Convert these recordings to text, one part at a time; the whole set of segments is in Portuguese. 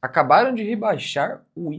Acabaram de rebaixar o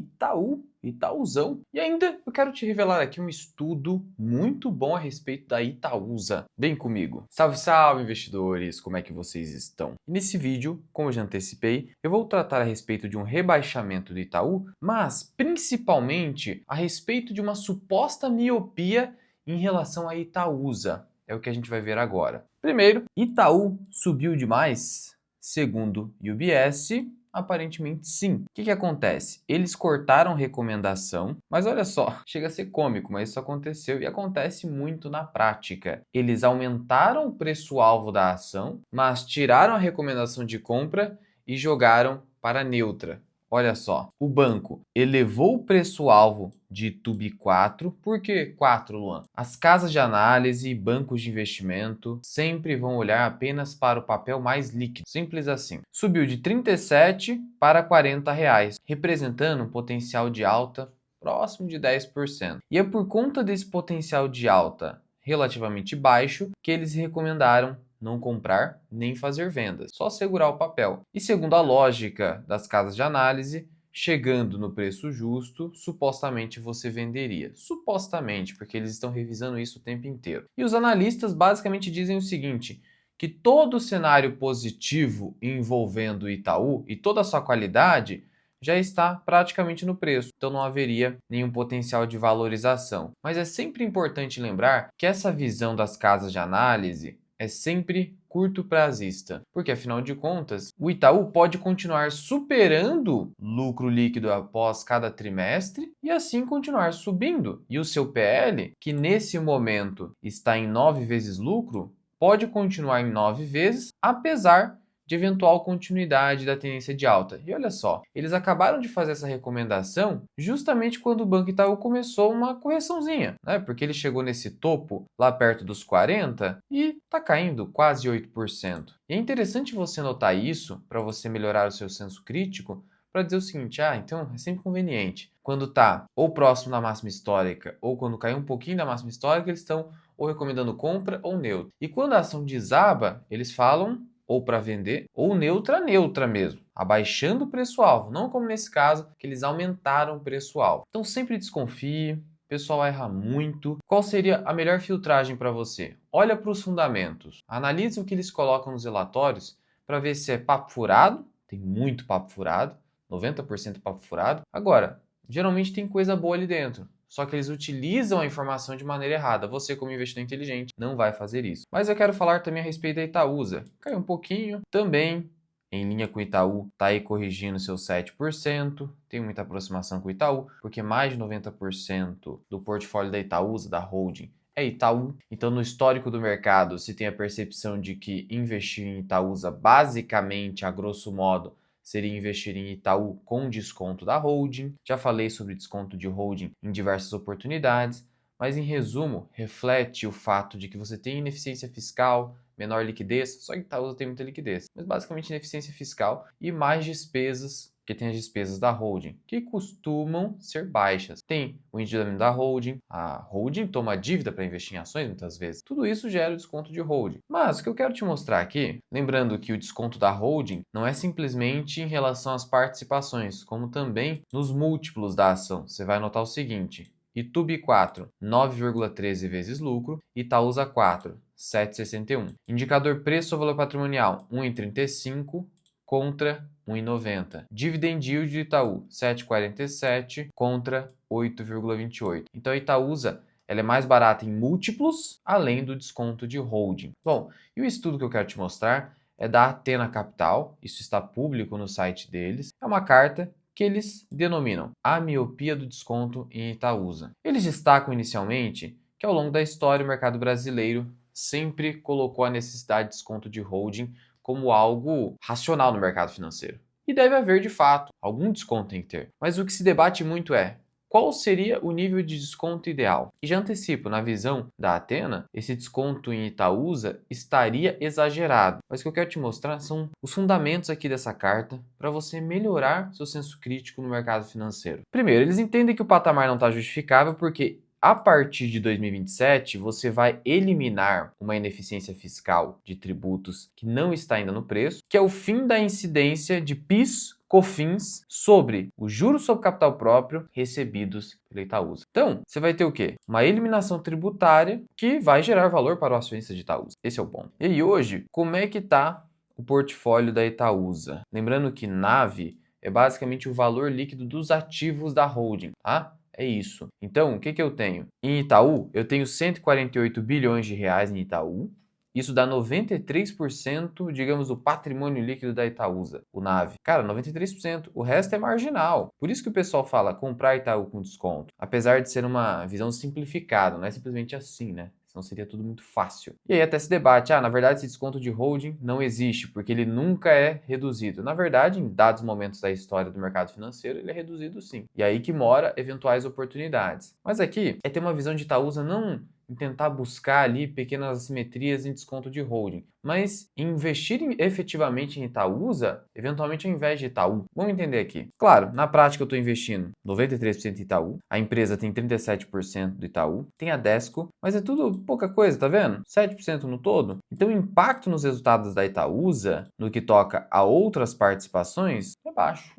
Itaúzão. E ainda eu quero te revelar aqui um estudo muito bom a respeito da Itaúsa. Vem comigo. Salve, salve, investidores! Como é que vocês estão? E nesse vídeo, como eu já antecipei, eu vou tratar a respeito de um rebaixamento do Itaú, mas principalmente a respeito de uma suposta miopia em relação à Itaúsa. É o que a gente vai ver agora. Primeiro, Itaú subiu demais? Segundo o UBS, aparentemente sim. O que acontece? Eles cortaram recomendação, mas olha só, chega a ser cômico, mas isso aconteceu e acontece muito na prática. Eles aumentaram o preço-alvo da ação, mas tiraram a recomendação de compra e jogaram para neutra. Olha só, o banco elevou o preço-alvo de TUB4. Por que 4, Luan? As casas de análise e bancos de investimento sempre vão olhar apenas para o papel mais líquido. Simples assim. Subiu de 37 para 40 reais, representando um potencial de alta próximo de 10%. E é por conta desse potencial de alta relativamente baixo que eles recomendaram não comprar nem fazer vendas, só segurar o papel. E segundo a lógica das casas de análise, chegando no preço justo, supostamente você venderia. Supostamente, porque eles estão revisando isso o tempo inteiro. E os analistas basicamente dizem o seguinte, que todo o cenário positivo envolvendo o Itaú e toda a sua qualidade já está praticamente no preço, então não haveria nenhum potencial de valorização. Mas é sempre importante lembrar que essa visão das casas de análise é sempre curto prazista, porque afinal de contas, o Itaú pode continuar superando lucro líquido após cada trimestre e assim continuar subindo. E o seu PL, que nesse momento está em 9 vezes lucro, pode continuar em 9 vezes, apesar de eventual continuidade da tendência de alta. E olha só, eles acabaram de fazer essa recomendação justamente quando o Banco Itaú começou uma correçãozinha, né? Porque ele chegou nesse topo lá perto dos 40 e está caindo quase 8%. E é interessante você notar isso para você melhorar o seu senso crítico, para dizer o seguinte, então é sempre conveniente. Quando está ou próximo da máxima histórica ou quando cai um pouquinho da máxima histórica, eles estão ou recomendando compra ou neutro. E quando a ação desaba, eles falam ou para vender, ou neutra mesmo, abaixando o preço-alvo, não como nesse caso, que eles aumentaram o preço-alvo. Então sempre desconfie, o pessoal erra muito. Qual seria a melhor filtragem para você? Olha para os fundamentos, analise o que eles colocam nos relatórios para ver se é papo furado, tem muito papo furado, 90% papo furado. Agora, geralmente tem coisa boa ali dentro. Só que eles utilizam a informação de maneira errada. Você, como investidor inteligente, não vai fazer isso. Mas eu quero falar também a respeito da Itaúsa. Caiu um pouquinho, também em linha com o Itaú, está aí corrigindo seus 7%. Tem muita aproximação com o Itaú, porque mais de 90% do portfólio da Itaúsa, da holding, é Itaú. Então, no histórico do mercado, se tem a percepção de que investir em Itaúsa, basicamente, a grosso modo, seria investir em Itaú com desconto da holding. Já falei sobre desconto de holding em diversas oportunidades, mas em resumo, reflete o fato de que você tem ineficiência fiscal, menor liquidez, só que Itaúsa tem muita liquidez, mas basicamente ineficiência fiscal e mais despesas, que tem as despesas da holding, que costumam ser baixas. Tem o endividamento da holding, a holding toma dívida para investir em ações muitas vezes. Tudo isso gera o desconto de holding. Mas o que eu quero te mostrar aqui, lembrando que o desconto da holding não é simplesmente em relação às participações, como também nos múltiplos da ação. Você vai notar o seguinte, Itube 4, 9,13 vezes lucro, Itaúsa 4, 7,61. Indicador preço ou valor patrimonial, 1,35 contra 1,90. Dividend yield de Itaú, 7,47 contra 8,28. Então a Itaúsa ela é mais barata em múltiplos, além do desconto de holding. Bom, e o estudo que eu quero te mostrar é da Athena Capital, isso está público no site deles. É uma carta que eles denominam a miopia do desconto em Itaúsa. Eles destacam inicialmente que ao longo da história o mercado brasileiro sempre colocou a necessidade de desconto de holding como algo racional no mercado financeiro. E deve haver, de fato, algum desconto tem que ter. Mas o que se debate muito é qual seria o nível de desconto ideal? E já antecipo, na visão da Athena, esse desconto em Itaúsa estaria exagerado. Mas o que eu quero te mostrar são os fundamentos aqui dessa carta para você melhorar seu senso crítico no mercado financeiro. Primeiro, eles entendem que o patamar não está justificável porque a partir de 2027, você vai eliminar uma ineficiência fiscal de tributos que não está ainda no preço, que é o fim da incidência de PIS COFINS sobre os juros sobre capital próprio recebidos pela Itaúsa. Então, você vai ter o quê? Uma eliminação tributária que vai gerar valor para o acionista de Itaúsa. Esse é o ponto. E aí, hoje, como é que está o portfólio da Itaúsa? Lembrando que NAV é basicamente o valor líquido dos ativos da holding, tá? É isso. Então, o que eu tenho? Em Itaú, eu tenho 148 bilhões de reais em Itaú. Isso dá 93%, digamos, do patrimônio líquido da Itaúsa, o NAV. Cara, 93%. O resto é marginal. Por isso que o pessoal fala comprar Itaú com desconto. Apesar de ser uma visão simplificada, não é simplesmente assim, né? Senão seria tudo muito fácil. E aí até se debate, na verdade esse desconto de holding não existe, porque ele nunca é reduzido. Na verdade, em dados momentos da história do mercado financeiro, ele é reduzido sim. E aí que mora eventuais oportunidades. Mas aqui é ter uma visão de Itaúsa não em tentar buscar ali pequenas assimetrias em desconto de holding, mas em investir efetivamente em Itaúsa, eventualmente ao invés de Itaú. Vamos entender aqui. Claro, na prática eu estou investindo 93% em Itaú, a empresa tem 37% do Itaú, tem a Desco, mas é tudo pouca coisa, tá vendo? 7% no todo. Então o impacto nos resultados da Itaúsa, no que toca a outras participações, é baixo,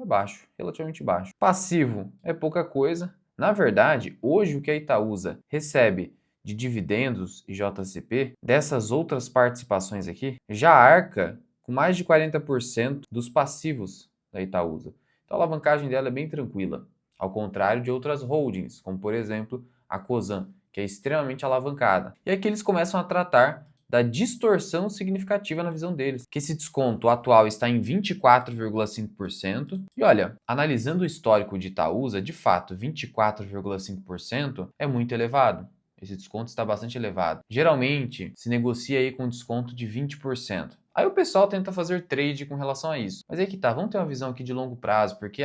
relativamente baixo. Passivo é pouca coisa. Na verdade, hoje o que a Itaúsa recebe de dividendos e JCP, dessas outras participações aqui, já arca com mais de 40% dos passivos da Itaúsa. Então a alavancagem dela é bem tranquila, ao contrário de outras holdings, como por exemplo a Cosan, que é extremamente alavancada. E aqui eles começam a tratar da distorção significativa na visão deles, que esse desconto atual está em 24,5%. E olha, analisando o histórico de Itaúsa, de fato, 24,5% é muito elevado. Esse desconto está bastante elevado. Geralmente, se negocia aí com desconto de 20%. Aí o pessoal tenta fazer trade com relação a isso. Mas aí que tá, vamos ter uma visão aqui de longo prazo, porque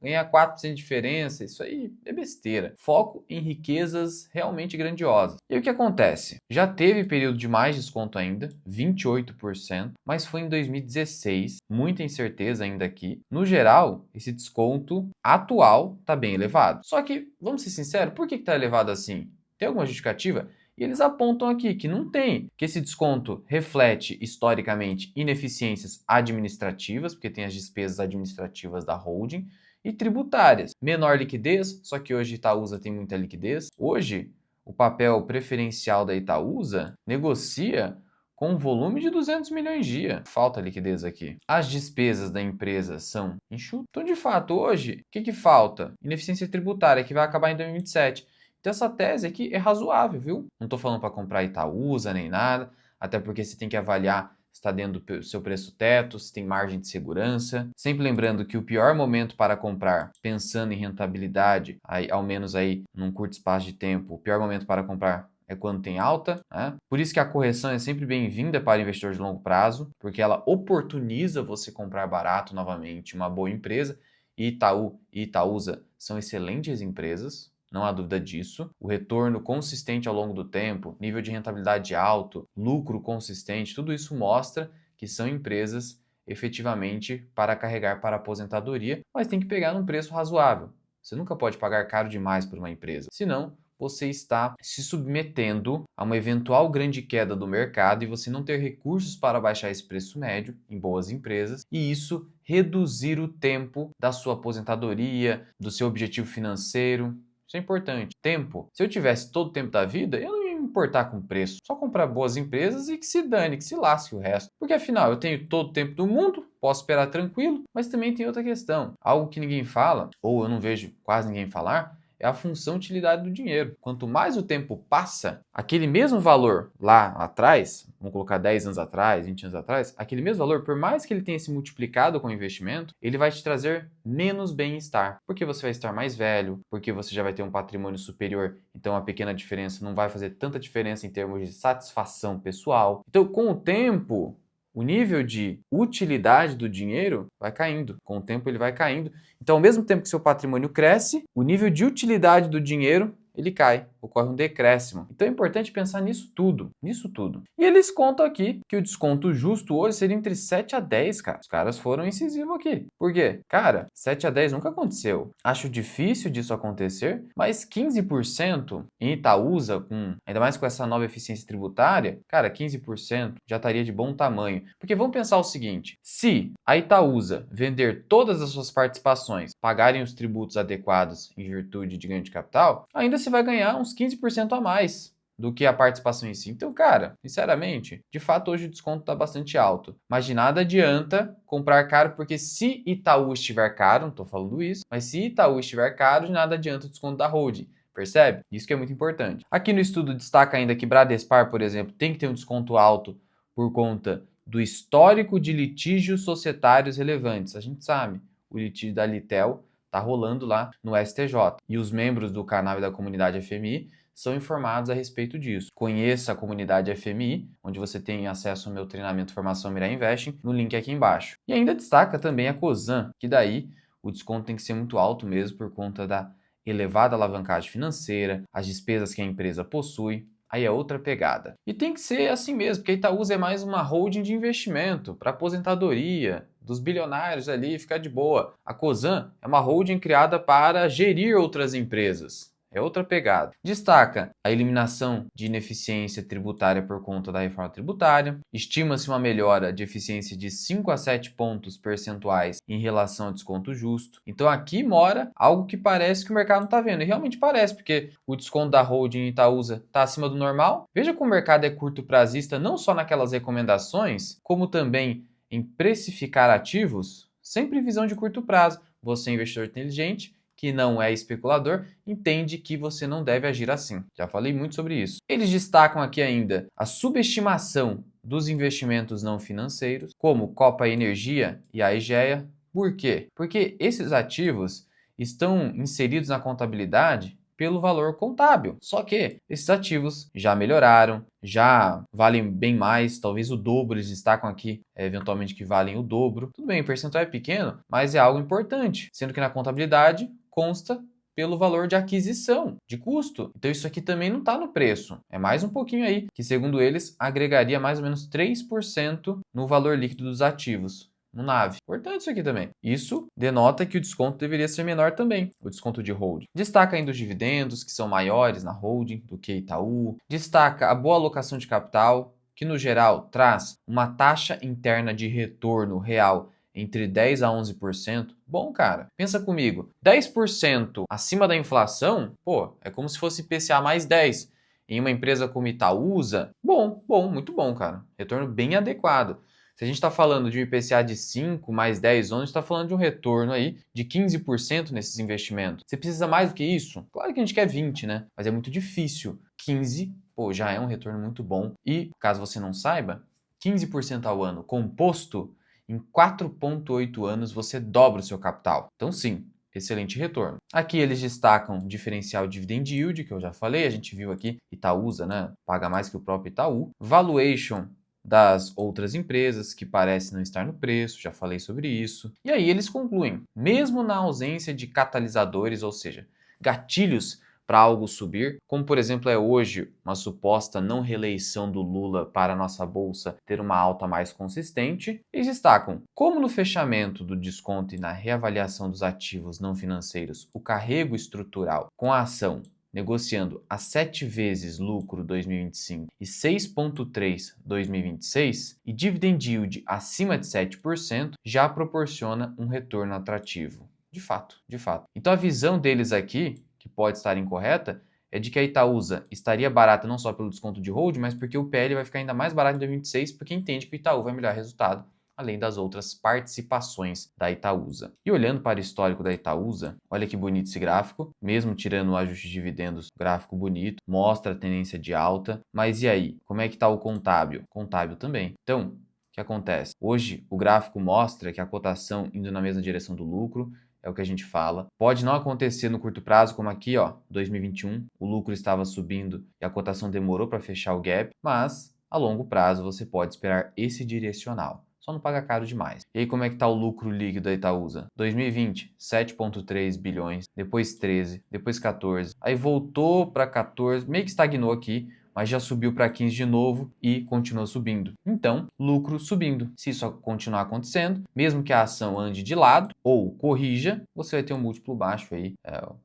ganhar 4% de diferença, isso aí é besteira. Foco em riquezas realmente grandiosas. E aí o que acontece? Já teve período de mais desconto ainda, 28%, mas foi em 2016, muita incerteza ainda aqui. No geral, esse desconto atual está bem elevado. Só que, vamos ser sinceros, por que está elevado assim? Tem alguma justificativa? E eles apontam aqui que não tem, que esse desconto reflete historicamente ineficiências administrativas, porque tem as despesas administrativas da holding, e tributárias. Menor liquidez, só que hoje Itaúsa tem muita liquidez. Hoje, o papel preferencial da Itaúsa negocia com um volume de 200 milhões dia. Falta liquidez aqui. As despesas da empresa são enxutas. Então, de fato, hoje, o que falta? Ineficiência tributária, que vai acabar em 2027. Então essa tese aqui é razoável, viu? Não estou falando para comprar Itaúsa nem nada, até porque você tem que avaliar se está dentro do seu preço teto, se tem margem de segurança. Sempre lembrando que o pior momento para comprar, pensando em rentabilidade, ao menos aí num curto espaço de tempo, o pior momento para comprar é quando tem alta, né? Por isso que a correção é sempre bem-vinda para investidor de longo prazo, porque ela oportuniza você comprar barato novamente uma boa empresa. E Itaú e Itaúsa são excelentes empresas. Não há dúvida disso. O retorno consistente ao longo do tempo, nível de rentabilidade alto, lucro consistente, tudo isso mostra que são empresas efetivamente para carregar para a aposentadoria, mas tem que pegar num preço razoável. Você nunca pode pagar caro demais por uma empresa, senão você está se submetendo a uma eventual grande queda do mercado e você não ter recursos para baixar esse preço médio em boas empresas e isso reduzir o tempo da sua aposentadoria, do seu objetivo financeiro. Isso é importante. Tempo. Se eu tivesse todo o tempo da vida, eu não ia me importar com o preço. Só comprar boas empresas e que se dane, que se lasque o resto. Porque afinal, eu tenho todo o tempo do mundo, posso esperar tranquilo, mas também tem outra questão. Algo que ninguém fala, ou eu não vejo quase ninguém falar, é a função utilidade do dinheiro. Quanto mais o tempo passa, aquele mesmo valor lá atrás, vamos colocar 10 anos atrás, 20 anos atrás, aquele mesmo valor, por mais que ele tenha se multiplicado com o investimento, ele vai te trazer menos bem-estar. Porque você vai estar mais velho, porque você já vai ter um patrimônio superior, então a pequena diferença não vai fazer tanta diferença em termos de satisfação pessoal. Então, com o tempo, o nível de utilidade do dinheiro vai caindo. Com o tempo ele vai caindo. Então, ao mesmo tempo que seu patrimônio cresce, o nível de utilidade do dinheiro ele cai, ocorre um decréscimo. Então é importante pensar nisso tudo, nisso tudo. E eles contam aqui que o desconto justo hoje seria entre 7 a 10, cara. Os caras foram incisivos aqui. Por quê? Cara, 7 a 10 nunca aconteceu. Acho difícil disso acontecer, mas 15% em Itaúsa, ainda mais com essa nova eficiência tributária, cara, 15% já estaria de bom tamanho. Porque vamos pensar o seguinte, se a Itaúsa vender todas as suas participações, pagarem os tributos adequados em virtude de ganho de capital, ainda se vai ganhar uns 15% a mais do que a participação em si. Então, cara, sinceramente, de fato hoje o desconto está bastante alto. Mas de nada adianta comprar caro, porque se Itaú estiver caro, não estou falando isso, mas se Itaú estiver caro, de nada adianta o desconto da holding. Percebe? Isso que é muito importante. Aqui no estudo destaca ainda que Bradespar, por exemplo, tem que ter um desconto alto por conta do histórico de litígios societários relevantes. A gente sabe, o litígio da Litel está rolando lá no STJ. E os membros do canal e da comunidade FMI são informados a respeito disso. Conheça a comunidade FMI, onde você tem acesso ao meu treinamento Formação Mirai Investing, no link aqui embaixo. E ainda destaca também a Cosan, que daí o desconto tem que ser muito alto mesmo por conta da elevada alavancagem financeira, as despesas que a empresa possui. Aí é outra pegada. E tem que ser assim mesmo, porque a Itaúsa é mais uma holding de investimento para aposentadoria dos bilionários ali, ficar de boa. A Cosan é uma holding criada para gerir outras empresas. É outra pegada. Destaca a eliminação de ineficiência tributária por conta da reforma tributária. Estima-se uma melhora de eficiência de 5 a 7 pontos percentuais em relação ao desconto justo. Então aqui mora algo que parece que o mercado não está vendo. E realmente parece, porque o desconto da holding Itaúsa está acima do normal. Veja como o mercado é curto prazista, não só naquelas recomendações, como também em precificar ativos sem previsão de curto prazo. Você é investidor inteligente, que não é especulador, entende que você não deve agir assim. Já falei muito sobre isso. Eles destacam aqui ainda a subestimação dos investimentos não financeiros, como Copa Energia e a Egea. Por quê? Porque esses ativos estão inseridos na contabilidade pelo valor contábil. Só que esses ativos já melhoraram, já valem bem mais, talvez o dobro, eles destacam aqui, eventualmente que valem o dobro. Tudo bem, o percentual é pequeno, mas é algo importante, sendo que na contabilidade consta pelo valor de aquisição, de custo. Então isso aqui também não está no preço. É mais um pouquinho aí, que segundo eles, agregaria mais ou menos 3% no valor líquido dos ativos. No NAV. Importante isso aqui também. Isso denota que o desconto deveria ser menor também, o desconto de holding. Destaca ainda os dividendos, que são maiores na holding do que Itaú. Destaca a boa alocação de capital, que no geral traz uma taxa interna de retorno real entre 10 a 11%, bom, cara, pensa comigo, 10% acima da inflação, pô, é como se fosse IPCA mais 10. Em uma empresa como Itaúsa, muito bom, cara. Retorno bem adequado. Se a gente está falando de um IPCA de 5 mais 10, 11, a gente está falando de um retorno aí de 15% nesses investimentos. Você precisa mais do que isso? Claro que a gente quer 20, né? Mas é muito difícil. 15, pô, já é um retorno muito bom. E, caso você não saiba, 15% ao ano composto, em 4,8 anos você dobra o seu capital. Então sim, excelente retorno. Aqui eles destacam diferencial dividend yield, que eu já falei, a gente viu aqui, Itaúsa, né, paga mais que o próprio Itaú. Valuation das outras empresas, que parece não estar no preço, já falei sobre isso. E aí eles concluem, mesmo na ausência de catalisadores, ou seja, gatilhos para algo subir, como por exemplo é hoje uma suposta não reeleição do Lula para a nossa bolsa ter uma alta mais consistente, eles destacam como no fechamento do desconto e na reavaliação dos ativos não financeiros, o carrego estrutural com a ação negociando a 7 vezes lucro 2025 e 6,3 2026 e dividend yield acima de 7% já proporciona um retorno atrativo. De fato, de fato. Então a visão deles aqui, que pode estar incorreta, é de que a Itaúsa estaria barata não só pelo desconto de hold, mas porque o PL vai ficar ainda mais barato em 2026, porque entende que o Itaú vai melhorar resultado, além das outras participações da Itaúsa. E olhando para o histórico da Itaúsa, olha que bonito esse gráfico, mesmo tirando o ajuste de dividendos, gráfico bonito, mostra a tendência de alta, mas e aí, como é que está o contábil? Contábil também. Então, o que acontece? Hoje, o gráfico mostra que a cotação indo na mesma direção do lucro, é o que a gente fala. Pode não acontecer no curto prazo, como aqui, ó, 2021, o lucro estava subindo e a cotação demorou para fechar o gap, mas a longo prazo você pode esperar esse direcional. só não paga caro demais. E aí como é que tá o lucro líquido da Itaúsa? 2020, 7,3 bilhões, depois 13, depois 14, aí voltou para 14, meio que estagnou aqui, mas já subiu para 15 de novo e continua subindo. Então, lucro subindo. Se isso continuar acontecendo, mesmo que a ação ande de lado ou corrija, você vai ter um múltiplo baixo aí.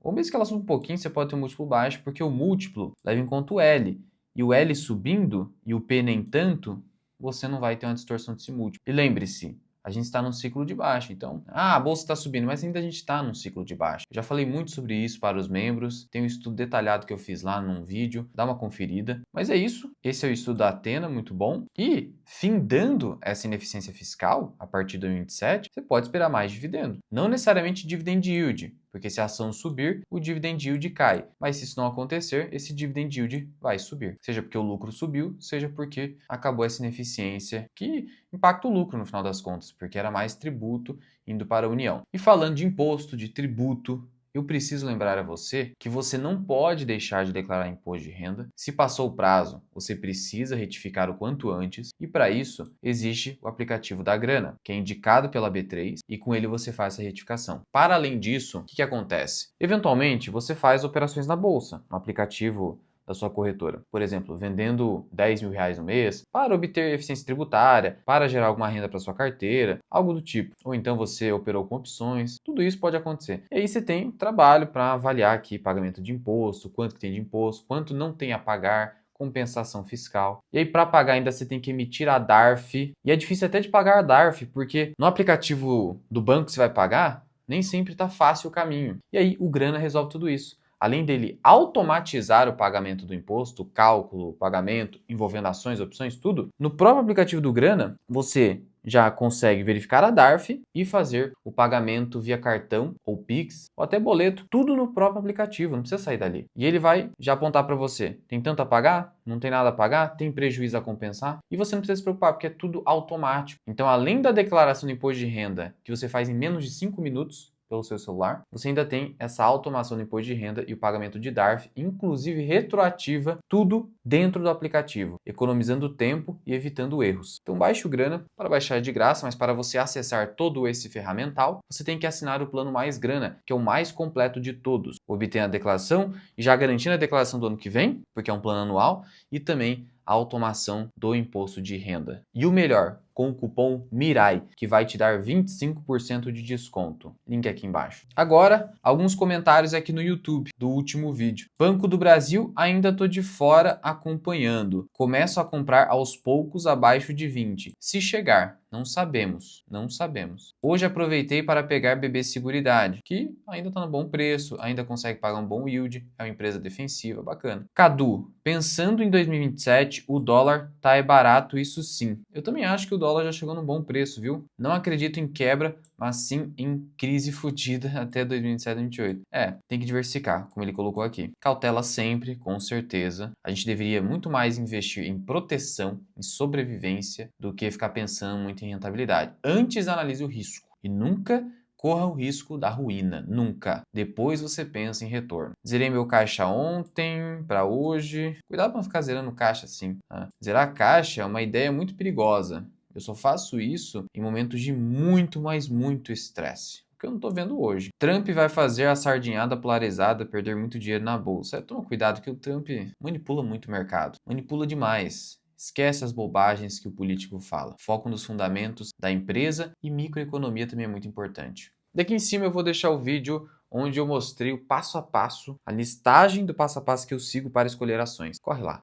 Ou mesmo que ela suba um pouquinho, você pode ter um múltiplo baixo, porque o múltiplo leva em conta o L. E o L subindo e o P nem tanto, você não vai ter uma distorção desse múltiplo. E lembre-se, a gente está num ciclo de baixa. Então, a bolsa está subindo, mas ainda a gente está num ciclo de baixa. Já falei muito sobre isso para os membros, tem um estudo detalhado que eu fiz lá num vídeo, dá uma conferida. Mas é isso, esse é o estudo da Athena, muito bom. E, findando essa ineficiência fiscal, a partir de 2027, você pode esperar mais dividendo. Não necessariamente dividend yield, porque se a ação subir, o dividend yield cai. Mas se isso não acontecer, esse dividend yield vai subir. Seja porque o lucro subiu, seja porque acabou essa ineficiência que impacta o lucro no final das contas, porque era mais tributo indo para a União. E falando de imposto, de tributo, eu preciso lembrar a você que você não pode deixar de declarar imposto de renda. Se passou o prazo, você precisa retificar o quanto antes e para isso existe o aplicativo da Grana, que é indicado pela B3 e com ele você faz essa retificação. Para além disso, o que acontece? Eventualmente você faz operações na bolsa, no aplicativo da sua corretora. Por exemplo, vendendo 10 mil reais no mês para obter eficiência tributária, para gerar alguma renda para sua carteira, algo do tipo. Ou então você operou com opções, tudo isso pode acontecer. E aí você tem trabalho para avaliar aqui pagamento de imposto, quanto que tem de imposto, quanto não tem a pagar, compensação fiscal. E aí, para pagar, ainda você tem que emitir a DARF. E é difícil até de pagar a DARF, porque no aplicativo do banco que você vai pagar, nem sempre está fácil o caminho. E aí, o Grana resolve tudo isso. Além dele automatizar o pagamento do imposto, o cálculo, o pagamento, envolvendo ações, opções, tudo, no próprio aplicativo do Grana, você já consegue verificar a DARF e fazer o pagamento via cartão ou Pix ou até boleto, tudo no próprio aplicativo, não precisa sair dali. E ele vai já apontar para você, tem tanto a pagar? Não tem nada a pagar? Tem prejuízo a compensar? E você não precisa se preocupar, porque é tudo automático. Então, além da declaração do imposto de renda, que você faz em menos de 5 minutos, pelo seu celular, você ainda tem essa automação do imposto de renda e o pagamento de DARF, inclusive retroativa, tudo dentro do aplicativo, economizando tempo e evitando erros. Então baixe o Grana, para baixar é de graça, mas para você acessar todo esse ferramental, você tem que assinar o plano Mais Grana, que é o mais completo de todos. Obtém a declaração e já garantindo a declaração do ano que vem, porque é um plano anual, e também a automação do imposto de renda. E o melhor, com o cupom MIRAI, que vai te dar 25% de desconto. Link aqui embaixo. Agora, alguns comentários aqui no YouTube do último vídeo. Banco do Brasil, ainda tô de fora acompanhando. Começo a comprar aos poucos abaixo de 20. Se chegar, não sabemos, não sabemos. Hoje aproveitei para pegar BB Seguridade, que ainda está no bom preço, ainda consegue pagar um bom yield, é uma empresa defensiva, bacana. Cadu, pensando em 2027, o dólar tá barato, isso sim. Eu também acho que o dólar já chegou num bom preço, viu? Não acredito em quebra, mas sim em crise fodida até 2027, 2028. Tem que diversificar, como ele colocou aqui. Cautela sempre, com certeza. A gente deveria muito mais investir em proteção, em sobrevivência, do que ficar pensando muito em rentabilidade. Antes analise o risco e nunca corra o risco da ruína, nunca. Depois você pensa em retorno. Zerei meu caixa ontem para hoje. Cuidado para não ficar zerando caixa assim. Tá? Zerar caixa é uma ideia muito perigosa. Eu só faço isso em momentos de muito, mas muito estresse. O que eu não estou vendo hoje. Trump vai fazer a sardinhada polarizada perder muito dinheiro na bolsa. Toma cuidado que o Trump manipula muito o mercado. Manipula demais. Esquece as bobagens que o político fala. Foco nos fundamentos da empresa e microeconomia também é muito importante. Daqui em cima eu vou deixar o vídeo onde eu mostrei o passo a passo, a listagem do passo a passo que eu sigo para escolher ações. Corre lá.